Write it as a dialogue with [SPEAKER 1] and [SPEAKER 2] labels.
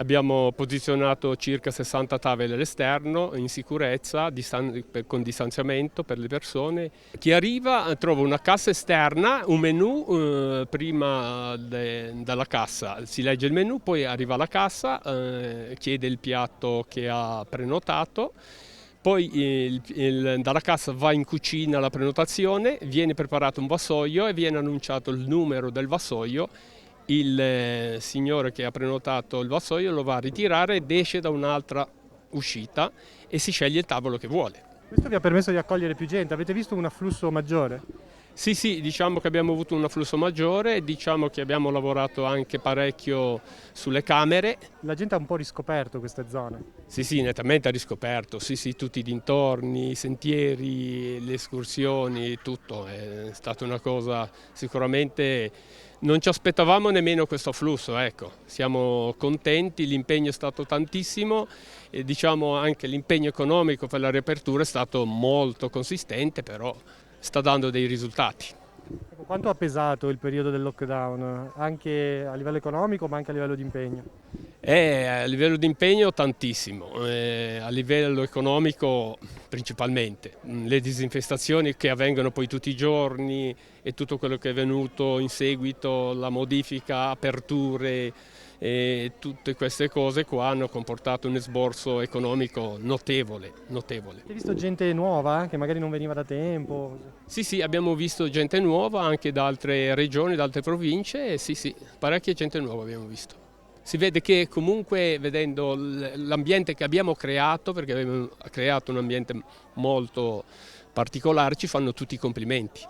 [SPEAKER 1] Abbiamo posizionato circa 60 tavole all'esterno in sicurezza, con distanziamento per le persone. Chi arriva trova una cassa esterna, un menù prima dalla cassa, si legge il menù, poi arriva alla cassa, chiede il piatto che ha prenotato. Poi dalla cassa va in cucina la prenotazione, viene preparato un vassoio e viene annunciato il numero del vassoio. Il signore che ha prenotato il vassoio lo va a ritirare ed esce da un'altra uscita e si sceglie il tavolo che vuole.
[SPEAKER 2] Questo vi ha permesso di accogliere più gente, avete visto un afflusso maggiore?
[SPEAKER 1] Sì, diciamo che abbiamo avuto un afflusso maggiore, diciamo che abbiamo lavorato anche parecchio sulle camere.
[SPEAKER 2] La gente ha un po' riscoperto queste zone.
[SPEAKER 1] Sì, nettamente ha riscoperto, sì, tutti i dintorni, i sentieri, le escursioni, tutto. È stata una cosa sicuramente, non ci aspettavamo nemmeno questo afflusso, ecco. Siamo contenti, l'impegno è stato tantissimo e diciamo anche l'impegno economico per la riapertura è stato molto consistente, però sta dando dei risultati.
[SPEAKER 2] Quanto ha pesato il periodo del lockdown, anche a livello economico ma anche a livello di impegno?
[SPEAKER 1] A livello di impegno tantissimo, a livello economico principalmente. Le disinfestazioni che avvengono poi tutti i giorni e tutto quello che è venuto in seguito, la modifica, aperture e tutte queste cose qua hanno comportato un esborso economico notevole.
[SPEAKER 2] Hai visto gente nuova che magari non veniva da tempo?
[SPEAKER 1] Sì, abbiamo visto gente nuova anche da altre regioni, da altre province, sì, parecchia gente nuova abbiamo visto. Si vede che comunque vedendo l'ambiente che abbiamo creato, perché abbiamo creato un ambiente molto particolare, ci fanno tutti i complimenti.